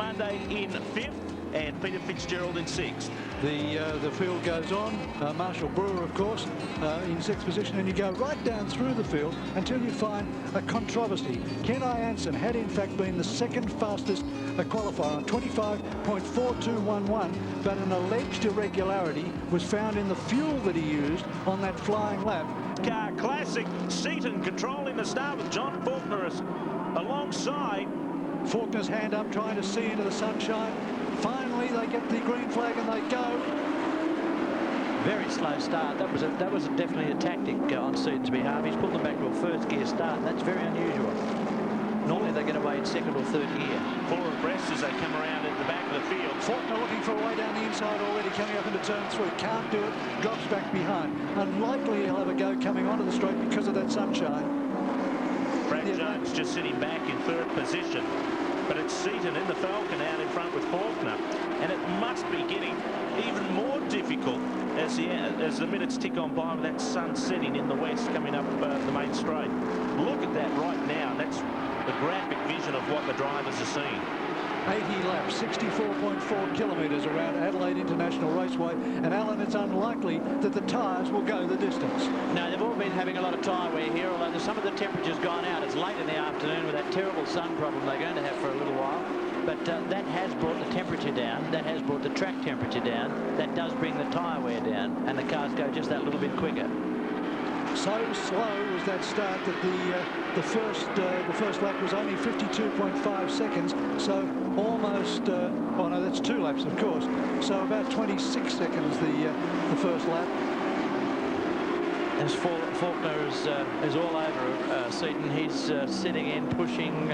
Monday in 5th and Peter Fitzgerald in 6th. The field goes on. Marshall Brewer, of course, in 6th position, and you go right down through the field until you find a controversy. Ken Ianson had in fact been the second fastest qualifier on 25.4211, but an alleged irregularity was found in the fuel that he used on that flying lap. Car classic. Seaton controlling the start with John Faulkner alongside. Faulkner's hand up, trying to see into the sunshine. Finally, they get the green flag and they go. Very slow start. That was definitely a tactic on Seaton's behalf. He's pulled them back to a first gear start, and that's very unusual. Normally they get away in second or third gear. 4 abreast as they come around at the back of the field. Faulkner looking for a way down the inside already, coming up into turn 3. Can't do it, drops back behind. Unlikely he'll have a go coming onto the straight because of that sunshine. Brad Jones just sitting back in 3rd position. But it's Seaton in the Falcon out in front with Faulkner. And it must be getting even more difficult as the minutes tick on by with that sun setting in the west coming up the main straight. Look at that right now. That's the graphic vision of what the drivers are seeing. 80 laps, 64.4 kilometres around Adelaide International Raceway. And Alan, it's unlikely that the tyres will go the distance. No, they've all been having a lot of tyre wear here, although some of the temperature's gone out. It's late in the afternoon with that terrible sun problem they're going to have for a little while. But that has brought the temperature down. That has brought the track temperature down. That does bring the tyre wear down, and the cars go just that little bit quicker. So slow was that start that the first lap was only 52.5 seconds. So almost, oh no, that's 2 laps, of course. So about 26 seconds the first lap. As Faulkner is all over Seaton. He's sitting in, pushing.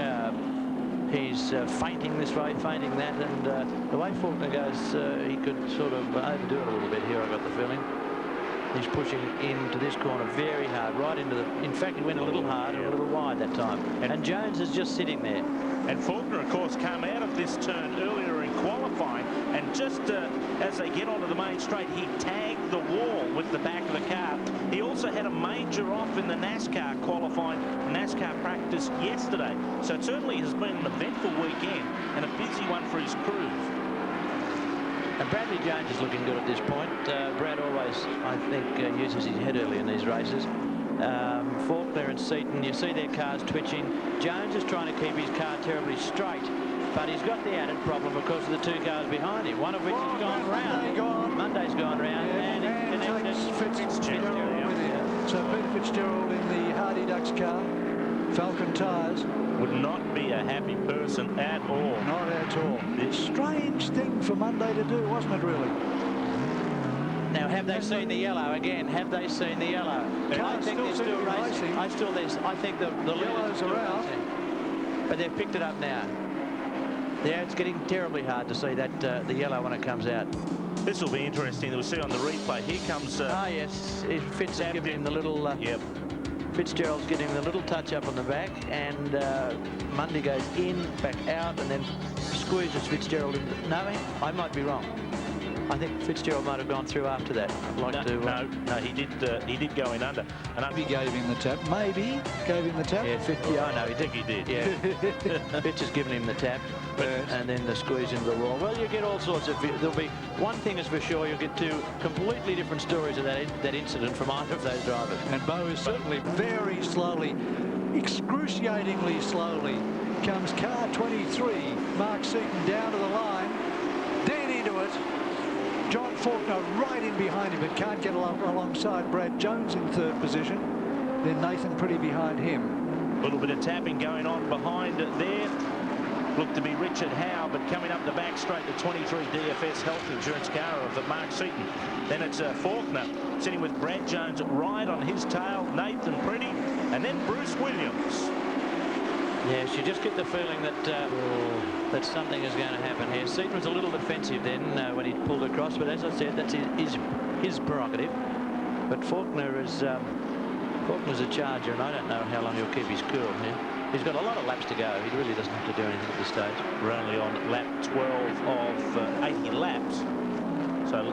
He's feinting this way, feinting that, and the way Faulkner goes, he could sort of overdo it a little bit here, I got the feeling. He's pushing into this corner very hard, right into the... In fact, he went a little hard and a little wide that time. And Jones is just sitting there. And Faulkner, of course, came out of this turn earlier in qualifying, and just as they get onto the main straight, he tagged the wall with the back of the car. He also had a major off in the NASCAR qualifying NASCAR practice yesterday. So it certainly has been an eventful weekend and a busy one for his crew. And Bradley Jones is looking good at this point. Brad always, I think, uses his head early in these races. Faulkner and Seaton, you see their cars twitching. Jones is trying to keep his car terribly straight, but he's got the added problem because of the 2 cars behind him, one of which has gone round. Monday's gone round, and takes Fitzgerald with him. So Peter Fitzgerald in the Hardy Ducks car, Falcon tyres. Would not be a happy person at all. Not at all. Strange thing for Monday to do, wasn't it, really? Now, have they seen the yellow again? Have they seen the yellow? I think they're still racing. I think the yellows are out. But they've picked it up now. Yeah, it's getting terribly hard to see that the yellow when it comes out. This will be interesting. We'll see on the replay. Here comes... yes. Fitz is giving him the little... Yep. Fitzgerald's getting the little touch up on the back, and Mundy goes in, back out, and then squeezes Fitzgerald in. No, I might be wrong. I think Fitzgerald might have gone through after that. No, he did go in under. And maybe gave him the tap. Maybe gave him the tap. Yeah, no, he think he did. Yeah, Fitz has given him the tap, and then the squeeze into the wall. Well, you get all sorts of. There'll be one thing is for sure. You'll get 2 completely different stories of that incident from either of those drivers. And Bo is certainly very slowly, excruciatingly slowly, comes car 23. Mark Seaton down to the line, dead into it. John Faulkner right in behind him, but can't get alongside Brad Jones in 3rd position. Then Nathan Pretty behind him. A little bit of tapping going on behind there. Looked to be Richard Howe, but coming up the back straight, the 23 DFS health insurance car of Mark Seaton. Then it's Faulkner sitting with Brad Jones right on his tail, Nathan Pretty, and then Bruce Williams. Yes, you just get the feeling that that something is going to happen here. Seaton was a little defensive then when he pulled across, but as I said, that's his prerogative. But Faulkner's a charger, and I don't know how long he'll keep his cool here. He's got a lot of laps to go. He really doesn't have to do anything at this stage. We're only on lap 12 of 80 laps. So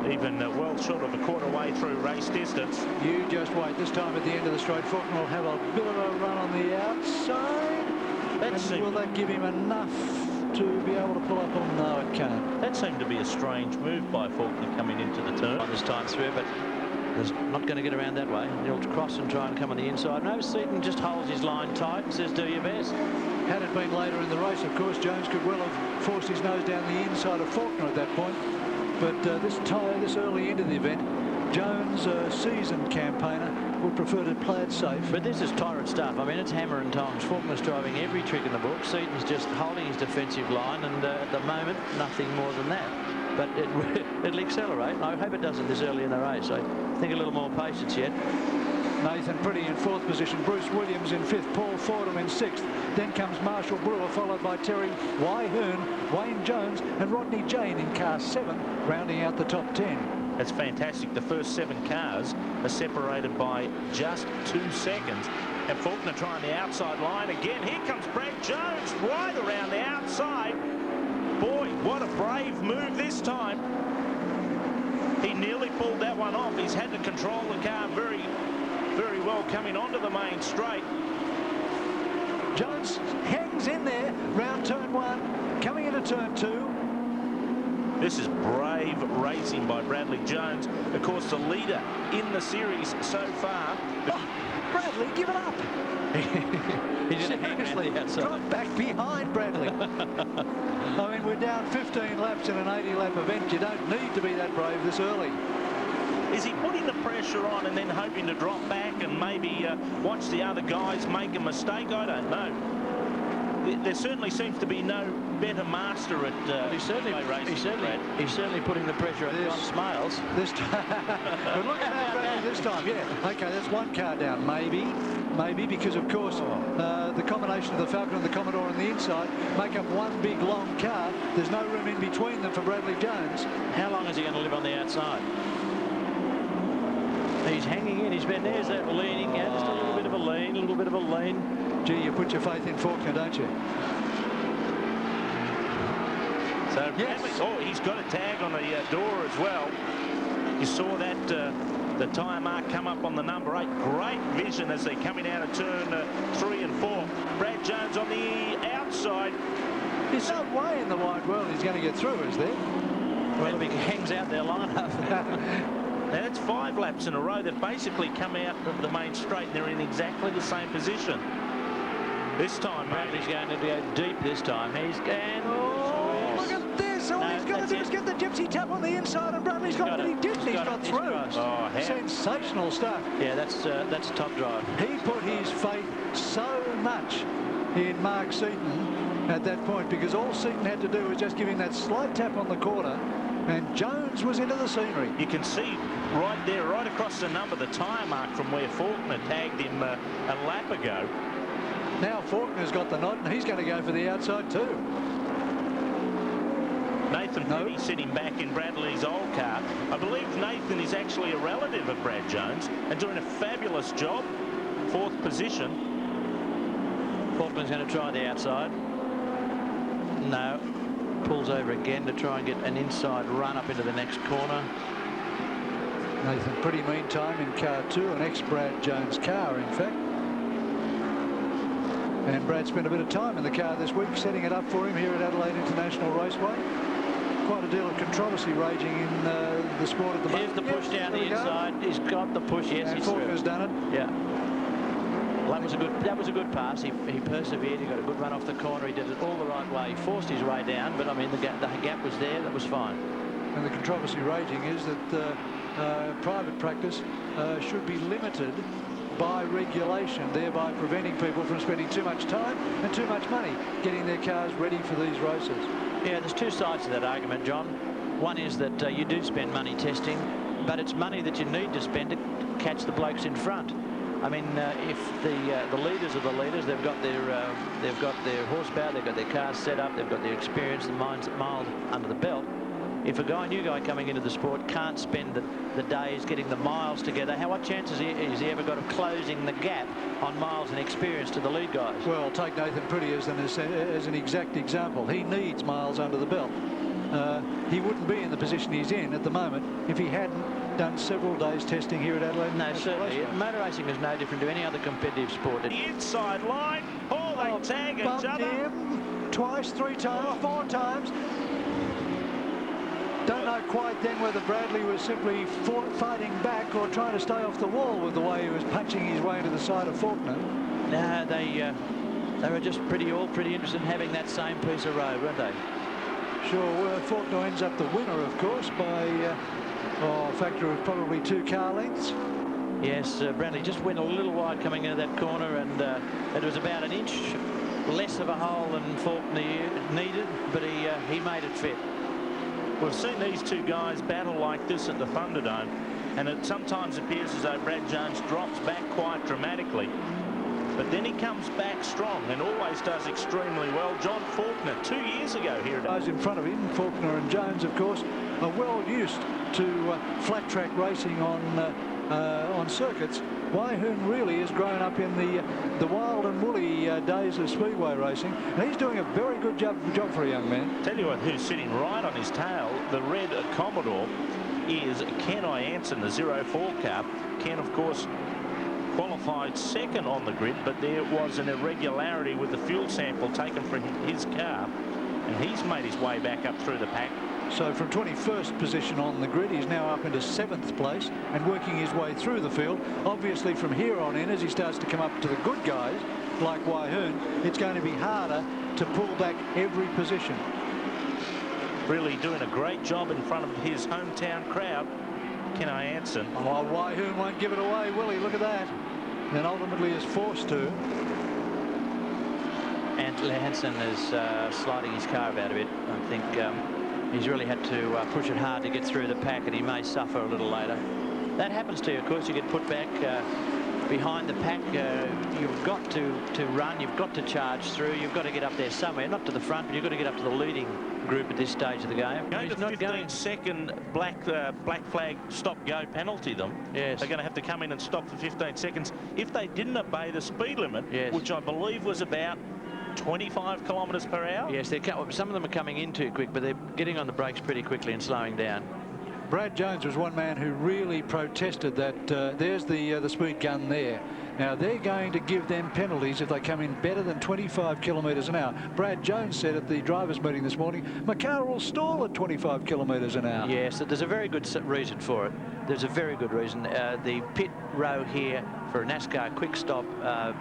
even well short of a quarter way through race distance. You just wait. This time at the end of the straight, Faulkner will have a bit of a run on the outside. Will that give him enough to be able to pull up on? No, it can't. That seemed to be a strange move by Faulkner coming into the turn. On this time through, but he's not going to get around that way. He'll cross and try and come on the inside. No, Seaton just holds his line tight and says, do your best. Had it been later in the race, of course, Jones could well have forced his nose down the inside of Faulkner at that point. But this early into the event, Jones, a seasoned campaigner, would prefer to play it safe. But this is tyrant stuff. I mean, it's hammer and tongs. Faulkner's driving every trick in the book. Seaton's just holding his defensive line, and at the moment, nothing more than that. But it'll accelerate. I hope it doesn't this early in the race. I think a little more patience yet. Nathan Pretty in 4th position, Bruce Williams in 5th, Paul Fordham in 6th. Then comes Marshall Brewer, followed by Terry Wyhern, Wayne Jones and Rodney Jane in car 7, rounding out the top 10. That's fantastic. The first 7 cars are separated by just 2 seconds. And Faulkner trying the outside line again. Here comes Brad Jones right around the outside. Boy, what a brave move this time. He nearly pulled that one off. He's had to control the car very well coming onto the main straight. Jones hangs in there round turn 1, coming into turn 2. This is brave racing by Bradley Jones. Of course, the leader in the series so far. Oh, Bradley, give it up. He's seriously outside. Drop back behind Bradley. I mean, we're down 15 laps in an 80-lap event. You don't need to be that brave this early. Is he putting the pressure on and then hoping to drop back and maybe watch the other guys make a mistake? I don't know. There certainly seems to be no better master at He's certainly putting the pressure on Smiles. This time. But look at that Bradley this time. Yeah. Okay, that's 1 car down. Maybe because, of course, the combination of the Falcon and the Commodore on the inside make up one big, long car. There's no room in between them for Bradley Jones. How long is he going to live on the outside? He's hanging in. He's been there's that leaning. Yeah, just a little bit of a lean, Gee, you put your faith in Faulkner, don't you? So, yes. Oh, he's got a tag on the door as well. You saw that the tyre mark come up on the number 8. Great vision as they're coming out of turn 3 and 4. Brad Jones on the outside. There's no way in the wide world he's going to get through, is there? Well, if he hangs out there long enough. Now, that's 5 laps in a row. They've basically come out of the main straight and they're in exactly the same position. This time, Bradley's going to go deep this time. He's going... Oh, look at this. All he's got to do is get the gypsy tap on the inside, and Bradley's got what he did. He's got through. Oh, sensational stuff. Yeah, that's a top drive. He put his faith so much in Mark Seaton at that point, because all Seaton had to do was just give him that slight tap on the corner, and Jones was into the scenery. You can see right there, right across the number, the tyre mark from where Faulkner tagged him a lap ago. Now Faulkner's got the nod, and he's going to go for the outside too. Nathan Petty sitting back in Bradley's old car. I believe Nathan is actually a relative of Brad Jones and doing a fabulous job. 4th position. Faulkner's going to try the outside. No. Pulls over again to try and get an inside run up into the next corner. Nathan Pretty, meantime, in car 2, an ex-Brad Jones car, in fact. And Brad spent a bit of time in the car this week, setting it up for him here at Adelaide International Raceway. Quite a deal of controversy raging in the sport at the moment. Here's the push down the inside. He's got the push. Yes, and Faulkner's done it. Yeah. Well, that was a good pass. He persevered. He got a good run off the corner. He did it all the right way. He forced his way down, but I mean the gap was there. That was fine. And the controversy raging is that private practice should be limited by regulation, thereby preventing people from spending too much time and too much money getting their cars ready for these races. Yeah, there's 2 sides to that argument, John. One is that you do spend money testing, but it's money that you need to spend to catch the blokes in front. I mean, if the leaders are the leaders, they've got their horsepower, they've got their cars set up, they've got the experience, the miles under the belt. If a new guy coming into the sport can't spend the days getting the miles together, what chances has he ever got of closing the gap on miles and experience to the lead guys? Well, take Nathan Pretty as an exact example. He needs miles under the belt. He wouldn't be in the position he's in at the moment if he hadn't done several days testing here at Adelaide. No, certainly. Motor racing is no different to any other competitive sport. The inside line. Oh, they tag each other. twice, 3 times, 4 times. Don't know quite then whether Bradley was simply fighting back or trying to stay off the wall with the way he was punching his way to the side of Faulkner. No, they were just all pretty interested in having that same piece of road, weren't they? Sure were. Faulkner ends up the winner, of course, by a factor of probably 2 car lengths. Yes, Bradley just went a little wide coming into that corner, and it was about an inch less of a hole than Faulkner needed, but he made it fit. We've seen these two guys battle like this at the Thunderdome, and it sometimes appears as though Brad Jones drops back quite dramatically. But then he comes back strong and always does extremely well. John Faulkner, 2 years ago here. Those in front of him, Faulkner and Jones, of course, are well used to flat track racing on circuits. Waihoon really has grown up in the wild and woolly days of speedway racing, and he's doing a very good job for a young man. Tell you what, who's sitting right on his tail, the red Commodore, is Ken Ianson, the 04 car. Ken, of course, qualified second on the grid, but there was an irregularity with the fuel sample taken from his car, and he's made his way back up through the pack. So from 21st position on the grid, he's now up into 7th place and working his way through the field. Obviously from here on in, as he starts to come up to the good guys like Waihoon, it's going to be harder to pull back every position. Really doing a great job in front of his hometown crowd, Ken Ianson. Oh, Waihoon won't give it away, will he? Look at that. And ultimately is forced to. And Hansen is sliding his car about a bit. I think he's really had to push it hard to get through the pack, and he may suffer a little later. That happens to you, of course. You get put back behind the pack. You've got to run. You've got to charge through. You've got to get up there somewhere, not to the front, but you've got to get up to the leading group at this stage of the game. Going to 15-second black flag stop-go penalty them. Yes. They're going to have to come in and stop for 15 seconds. If they didn't obey the speed limit, yes, which I believe was about 25 kilometres per hour. Yes, some of them are coming in too quick, but they're getting on the brakes pretty quickly and slowing down. Brad Jones was one man who really protested that. There's the speed gun there. Now they're going to give them penalties if they come in better than 25 kilometres an hour. Brad Jones said at the drivers' meeting this morning, McCarr will stall at 25 kilometres an hour. Yes, there's a very good reason for it. There's a very good reason. The pit row here for a NASCAR quick stop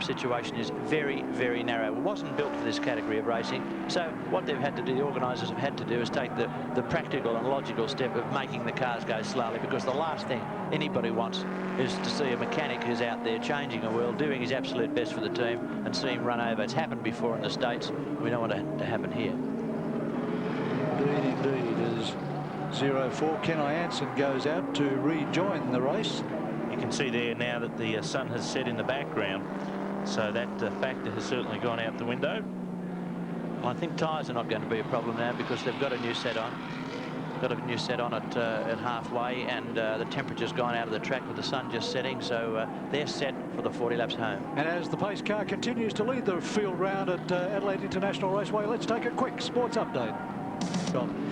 situation is very, very narrow. It wasn't built for this category of racing. So what they've had to do, the organisers have had to do, is take the practical and logical step of making the cars go slowly, because the last thing anybody wants is to see a mechanic who's out there changing a wheel, doing his absolute best for the team, and see him run over. It's happened before in the States. We don't want it to happen here. Indeed. As 04 Ken Ianson goes out to rejoin the race. You can see there now that the sun has set in the background, so that factor has certainly gone out the window. Well, I think tyres are not going to be a problem now, because they've got a new set on. Got a new set on at halfway, and the temperature's gone out of the track with the sun just setting, so they're set for the 40 laps home. And as the pace car continues to lead the field round at Adelaide International Raceway, let's take a quick sports update.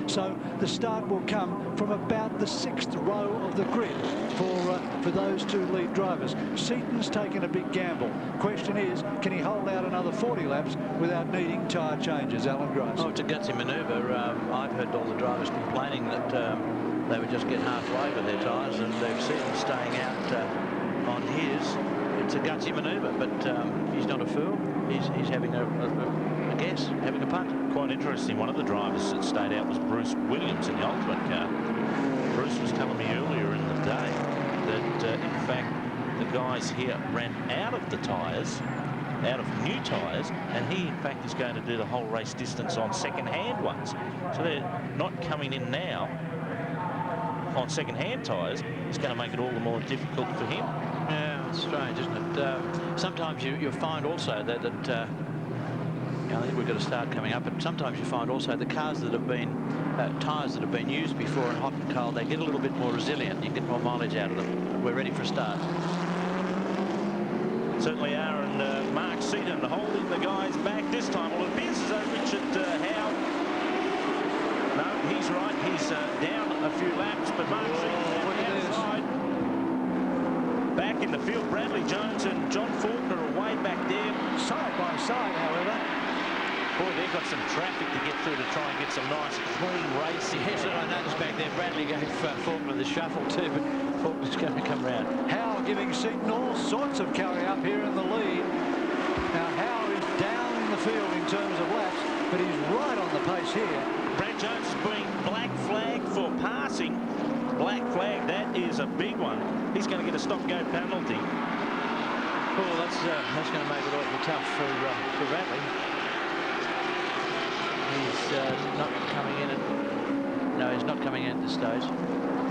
So the start will come from about the 6th row of the grid for those two lead drivers. Seaton's taken a big gamble. Question is, can he hold out another 40 laps without needing tyre changes? Alan Gross. Oh, it's a gutsy manoeuvre. I've heard all the drivers complaining that they would just get halfway with their tyres, and they've seen him staying out on his. It's a gutsy manoeuvre, but he's not a fool. He's having a guess, having a punt. Quite interesting. One of the drivers that stayed out was Bruce Williams in the Ultimate car. Bruce was telling me earlier in the day that, in fact, the guys here ran out of the tyres, out of new tyres, and he, in fact, is going to do the whole race distance on second-hand ones. So they're not coming in now on second-hand tyres. It's going to make it all the more difficult for him. Yeah, it's strange, isn't it? Sometimes you find also that I think we've got to start coming up, but sometimes you find also the cars that have been tyres that have been used before in hot and cold, they get a little bit more resilient. You get more mileage out of them. We're ready for a start. Certainly are, and Mark Seaton holding the guys back this time. Well, it appears as though Richard Howe, no, he's right, he's down a few laps, but Mark Seaton outside. Back in the field, Bradley Jones and John Faulkner are way back there. Side by side, however. Boy, they've got some traffic to get through to try and get some nice, clean racing. Yes, and I noticed back there, Bradley gave Faulkner the shuffle too, but Faulkner's going to come round. Howe giving Seaton all sorts of carry up here in the lead. Now Howe is down in the field in terms of laps, but he's right on the pace here. Brad Jones is being black flag for passing. Black flag, that is a big one. He's going to get a stop-go penalty. Oh, that's going to make it awfully tough for Bradley. He's not coming in at... No, he's not coming in at this stage.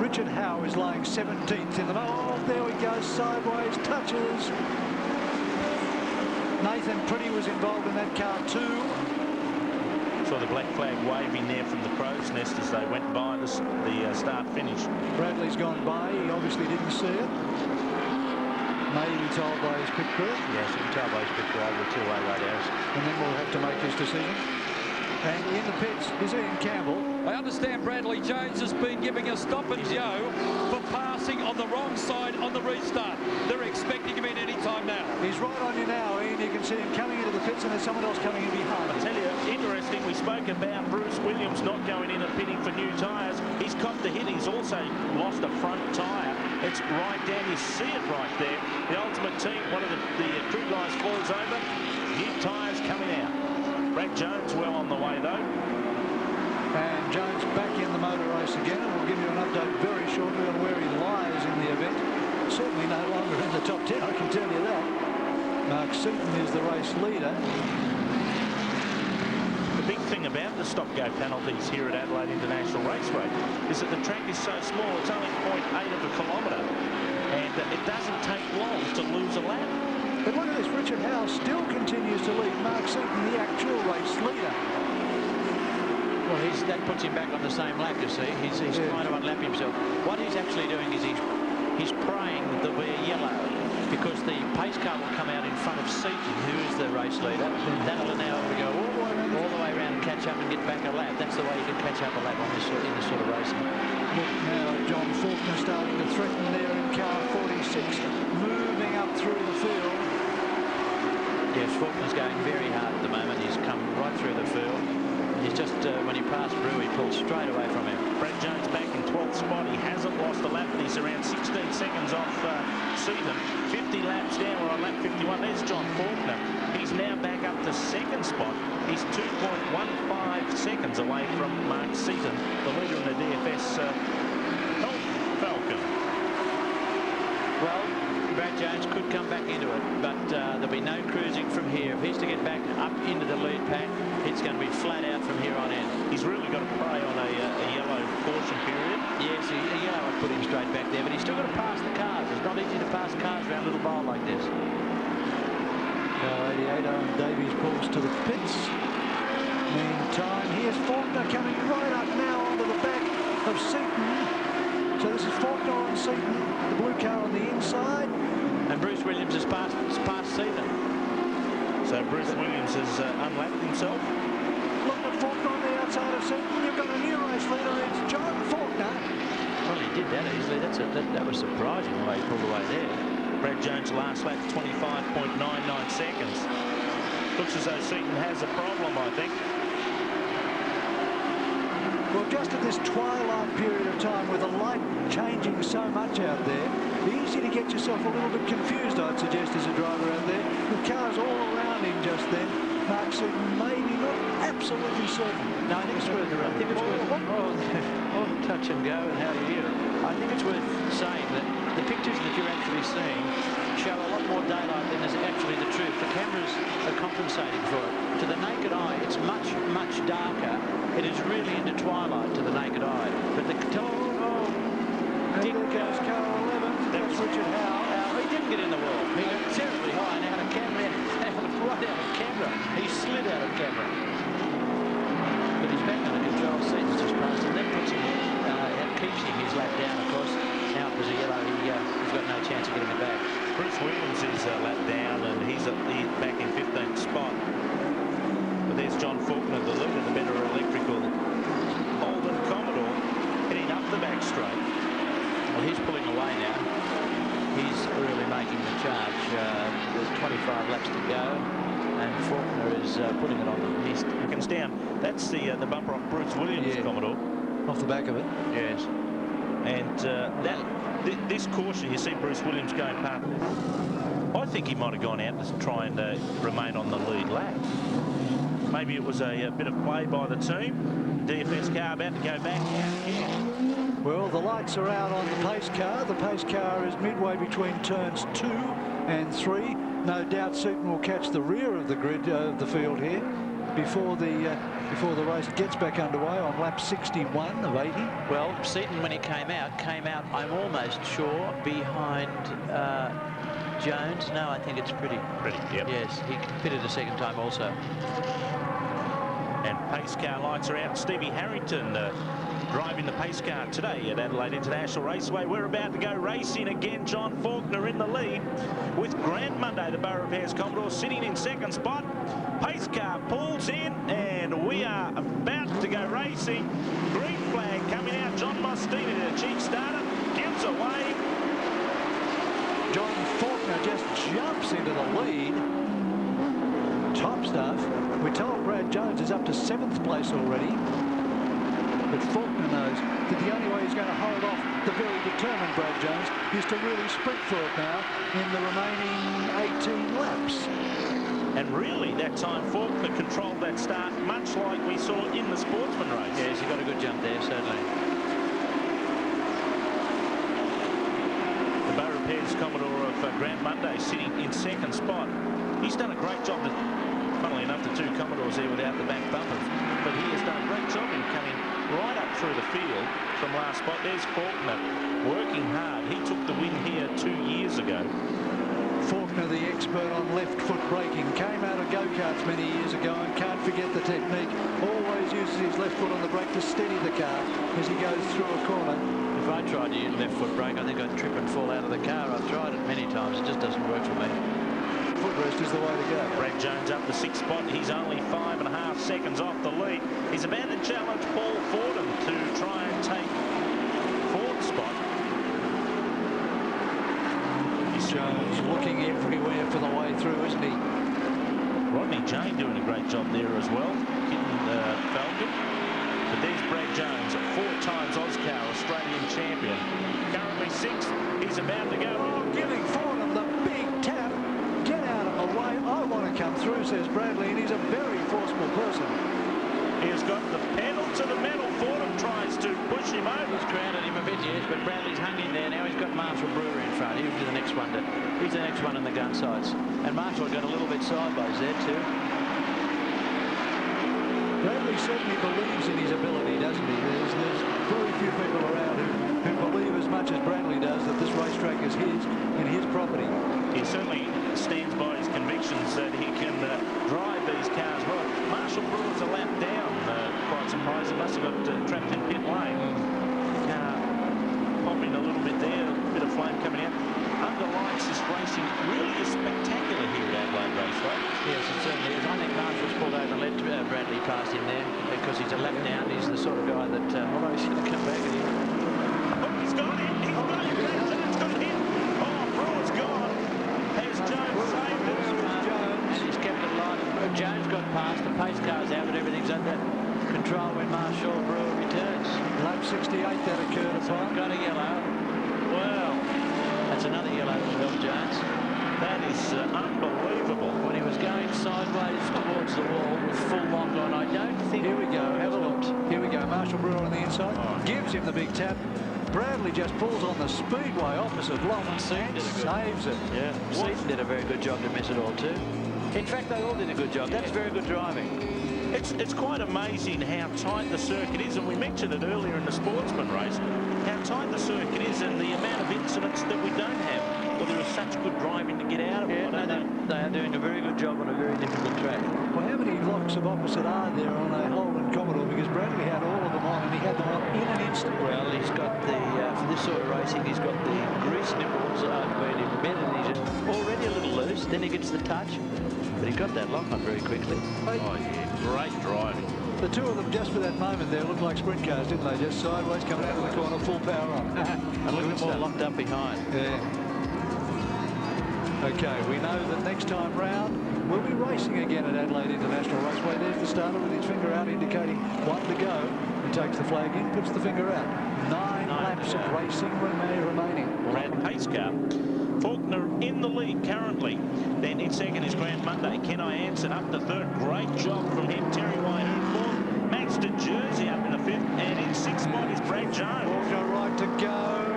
Richard Howe is lying 17th in the... Oh, there we go, sideways, touches. Nathan Pretty was involved in that car too. Saw the black flag waving there from the crow's nest as they went by the start-finish. Bradley's gone by, he obviously didn't see it. Maybe told by his pit crew. Yes, he can tell by his pit crew over the two-way radios. And then we'll have to make his decision. And in the pits is Ian Campbell. I understand Bradley Jones has been giving a stop and go for passing on the wrong side on the restart. They're expecting him in any time now. He's right on you now, Ian. You can see him coming into the pits and there's someone else coming in behind. I tell you, interesting, we spoke about Bruce Williams not going in and pitting for new tyres. He's copped a hit. He's also lost a front tyre. It's right down. You see it right there. The Ultimate Team, one of the crew guys falls over. New tyres coming out. Brad Jones well on the way, though. And Jones back in the motor race again, and we'll give you an update very shortly on where he lies in the event. Certainly no longer in the top 10, I can tell you that. Mark Seaton is the race leader. The big thing about the stop-go penalties here at Adelaide International Raceway is that the track is so small, it's only 0.8 of a kilometre, and it doesn't take long to lose a lap. But look at this, Richard Howe still continues to lead Mark Seaton, the actual race leader. Well, that puts him back on the same lap, you see. He's trying to unlap himself. What he's actually doing is he's praying that there be a yellow, because the pace car will come out in front of Seaton, who is the race leader. That'll allow him to go all the way around and catch up and get back a lap. That's the way you can catch up a lap on this in this sort of racing. Look now, John Faulkner starting to threaten there in car 46, moving up through the field. Yes, Faulkner's going very hard at the moment. He's come right through the field. He's just, when he passed Brew, he pulled straight away from him. Brad Jones back in 12th spot. He hasn't lost a lap, but he's around 16 seconds off Seaton. 50 laps down, we're on lap 51. There's John Faulkner. He's now back up to second spot. He's 2.15 seconds away from Mark Seaton, the leader in the DFS Falcon. Well, Brad Jones could come back into it, but there'll be no cruising from here. If he's to get back up into the lead pack, it's going to be flat out from here on in. He's really got to prey on a yellow caution period. Yes, a yellow would put him straight back there, but he's still got to pass the cars. It's not easy to pass cars around a little bowl like this. 88, Owen Davies pulls to the pits. Meantime, here's Faulkner coming right up now onto the back of Seaton. So this is Faulkner on Seaton, the blue car on the inside. And Bruce Williams has passed Seaton. So Bruce Williams has unlapped himself. Look at Faulkner on the outside of Seaton. You've got a new race leader. It's John Faulkner. Well, he did that easily. That was surprising the way he pulled away there. Brad Jones' last lap, 25.99 seconds. Looks as though Seaton has a problem, I think. Well, just at this twilight period of time with the light changing so much out there, easy to get yourself a little bit confused, I'd suggest, as a driver out there. With cars all around him just then. Mark Seaton maybe not absolutely certain. No, I think it's worth touch and go and how you hear it. I think it's worth saying that the pictures that you're actually seeing show a lot more daylight than is actually the truth. The cameras are compensating for it. To the naked eye, it's much, much darker. It is really into twilight to the naked eye. But the Dick goes car 11. That's Richard Howe. He didn't get in the wall. He got terribly high and out of camera. Right out of camera. He slid out of camera. But he's back on the control seat. It's just past him. That puts him, that keeps him his lap down, of course. Now because of yellow, he's got no chance of getting it back. Bruce Williams is lap down, and he's back in 15th spot. But there's John Faulkner, the leader, the better electrical Holden Commodore, heading up the back straight. Well, he's pulling away now. He's really making the charge. There's 25 laps to go. and Faulkner is putting it on the mist. Seconds down. That's the bumper off Bruce Williams, Yeah. Commodore. Off the back of it. Yes. And this caution, you see Bruce Williams going past. I think he might have gone out to try and remain on the lead lap. Maybe it was a bit of play by the team. DFS car about to go back out again. Well, the lights are out on the pace car. The pace car is midway between turns 2 and 3. No doubt Seaton will catch the rear of the grid of the field here before the race gets back underway on lap 61 of 80. Well, Seaton, when he came out, I'm almost sure, behind Jones. No, I think it's Pretty. Yep. Yes, he pitted a second time also. And pace car lights are out. Stevie Harrington driving the pace car today at Adelaide International Raceway. We're about to go racing again. John Faulkner in the lead with Grant Monday, the Borough of Hares Commodore, sitting in second spot. Pace car pulls in and we are about to go racing. Green flag coming out. John Mostini, the cheap starter, gives away. John Faulkner just jumps into the lead. Top stuff. We're told Brad Jones is up to 7th place already. But Faulkner knows that the only way he's going to hold off the very determined Brad Jones is to really sprint for it now in the remaining 18 laps. And really, that time Faulkner controlled that start, much like we saw in the Sportsman race. Yes, he got a good jump there, certainly. The Borough of Hares Commodore of Grant Monday sitting in second spot. He's done a great job. Funnily enough, the two Commodores there without the back bumpers. But he has done a great job in coming right up through the field from last spot. There's Faulkner working hard. He took the win here 2 years ago. Faulkner, the expert on left foot braking, came out of go-karts many years ago and can't forget the technique. Always uses his left foot on the brake to steady the car as he goes through a corner. If I tried to use left foot brake, I think I'd trip and fall out of the car. I've tried it many times. It just doesn't work for me. Footrest is the way to go. Brad Jones up the 6th spot. He's only 5.5 seconds off the lead. He's about to challenge Paul Fordham to try and take 4th spot. Jones looking everywhere for the way through, isn't he? Rodney Jane doing a great job there as well, hitting Falcon. But there's Brad Jones, 4 times Auscar Australian champion. Currently 6th. He's about to go. Oh, giving Fordham the big tap. Get out of the way. I want to come through, says Bradley, and he's a very forceful person. He has got the pedal to the metal. Fordham tries to push him over. He's grounded him a bit, yes, but Bradley's hung in there. Now he's got Marshall Brewer in front. He'll be the next one. He's the next one in the gun sights. And Marshall got a little bit sideways there too. Bradley certainly believes in his ability, doesn't he? There's very few people around who believe as much as Bradley does that this racetrack is his and his property. He certainly stands by his convictions that he can drive these cars well. Marshall Brewer's a lap down, quite surprised. He must have got trapped in pit lane. Car popping a little bit there, a bit of flame coming out. Under lights, this racing really is spectacular here at Adelaide Raceway. Yes, it certainly is. I think Marshall's pulled over and let Bradley past him there because he's a lap down. He's the sort of guy that, although he's going to come back at him. Oh, he's got him. He's got him. Jones got him. Oh, Brewer's gone. Has Jones saved it? And he's kept it alive. Jones got past. The pace car's out, but everything's under control when Marshall Brewer returns. Lap 68 that occurred upon. Got a yellow. Well, that's another yellow for Bill Jones. That is unbelievable. When he was going sideways towards the wall with full lock on, I don't think... Here we go. Have a look. Here we go. Marshall Brewer on the inside. Gives him the big tap. Bradley just pulls on the speedway opposite Long and saves it. Yeah, Seaton did a very good job to miss it all too. In fact, they all did a good job. That's very good driving. It's quite amazing how tight the circuit is, and we mentioned it earlier in the Sportsman race, how tight the circuit is and the amount of incidents that we don't have. Well, there is such good driving to get out of it. Yeah, they are doing a very good job on a very difficult track. Well, how many locks of opposite are there on a Holden Commodore? Because Bradley had all of them on, and he had them on in an instant. Well, he's got the, for this sort of racing, he's got the grease nipples where he embedded. He's already a little loose, then he gets the touch, but he got that lock on very quickly. Oh, yeah, great driving. The two of them, just for that moment there, looked like sprint cars, didn't they? Just sideways, coming out of the corner, full power on. A little bit more locked up behind. Yeah. A Okay, we know that next time round we'll be racing again at Adelaide International Raceway. There's the starter with his finger out indicating one to go. He takes the flag in, puts the finger out. Nine laps of racing remaining. Brad pace car. Faulkner in the lead currently. Then in second is Grant Monday. Can I Anson up to third? Great job from him. Terry Wyhoon fourth. Max de Jersey up in the fifth. And in sixth spot is Brad Jones. Faulkner right to go.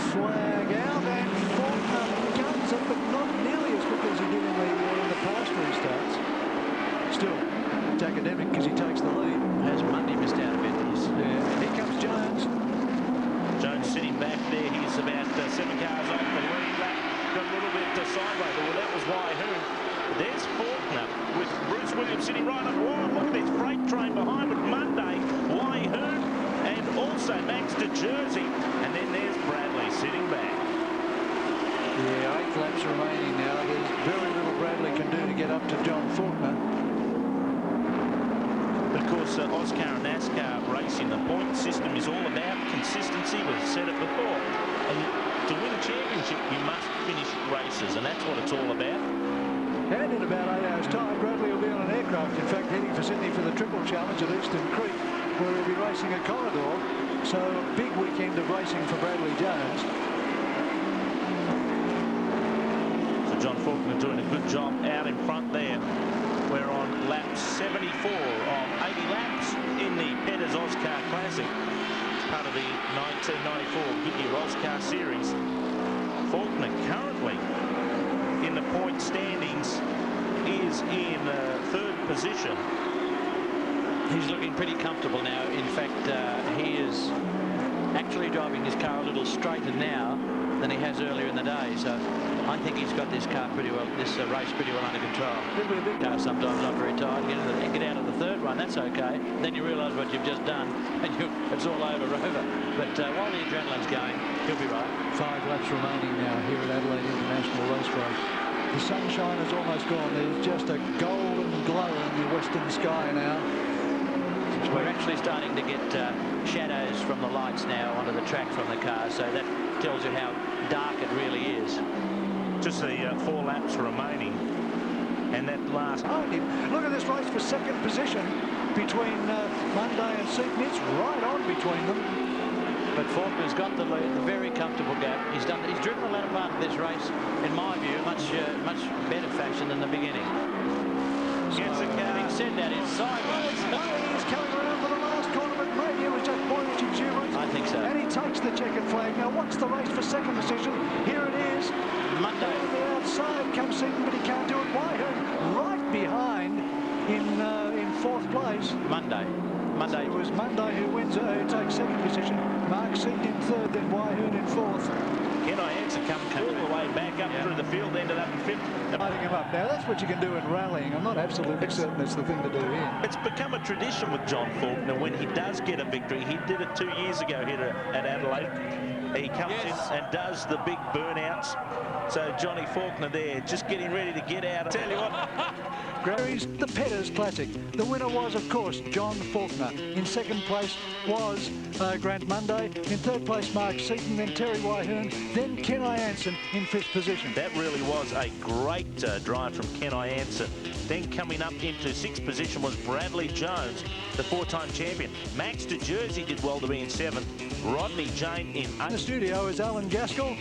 Flag out and Faulkner guns it, but not nearly as quick as he did in the past restarts. Still, it's academic because he takes the lead. Has Monday missed out a bit? Yeah. Here comes Jones. Jones sitting back there. He's about 7 cars off the lead lap. Got a little bit sideways. Well, that was Wyhoon. There's Faulkner with Bruce Williams sitting right up. Oh, look, there's Freight Train behind with Monday, Wyhoon, and also Max de Jersey. And then there's Bradley sitting back. Yeah, 8 laps remaining now. There's very little Bradley can do to get up to John Faulkner. But of course, Auscar and NASCAR racing, the point system is all about consistency. We've said it before. And to win a championship, you must finish races, and that's what it's all about. And in about 8 hours' time, Bradley will be on an aircraft, in fact, heading for Sydney for the Triple Challenge at Eastern Creek, where he'll be racing a corridor. So a big weekend of racing for Bradley Jones. So John Faulkner doing a good job out in front there. We're on lap 74 of 80 laps in the Petters Auscar Classic, part of the 1994 Goodyear Auscar Series. Faulkner currently in the point standings is in third position. He's looking pretty comfortable now. In fact, he is actually driving his car a little straighter now than he has earlier in the day. So I think he's got this car pretty well, this race pretty well under control. Car sometimes not very tight. Get out of the third one, that's okay. Then you realise what you've just done, and it's all over. But while the adrenaline's going, he'll be right. 5 laps remaining now here at Adelaide International Raceway. The sunshine is almost gone. There's just a golden glow in the western sky now. We're actually starting to get shadows from the lights now onto the track from the car, so that tells you how dark it really is. Just the 4 laps remaining, and that last. Look at this race for second position between Monday and Seaton. It's right on between them. But Faulkner's got the lead, the very comfortable gap. He's driven the latter part of this race, in my view, much better fashion than the beginning. Gets a car. Having said that, it's sideways. He's coming around for the last corner, but maybe it was just pointage exuberance. I think so. And he takes the checkered flag. Now, what's the race for second position? Here it is. Monday. On the outside comes Seaton, but he can't do it. Wyhoon right behind in fourth place. Monday. It was Monday who wins, who takes second position. Mark Seaton in third, then Wyhoon in fourth. Can I Anson come all the way back up through the field, ended up in fifth. Lighting him up. Now, that's what you can do in rallying. I'm not absolutely certain that's the thing to do here. It's become a tradition with John Faulkner when he does get a victory. He did it 2 years ago here at Adelaide. He comes in and does the big burnouts. So Johnny Faulkner there, just getting ready to get out. I tell you what. Gary's the Petters Classic. The winner was, of course, John Faulkner. In second place was Grant Monday. In third place, Mark Seaton, then Terry Wyhoon, then Ken Anson in fifth position. That really was a great drive from Ken Anson. Then coming up into sixth position was Bradley Jones, the 4-time champion. Max de Jersey did well to be in seventh. Rodney Jane in the studio is Alan Gaskell.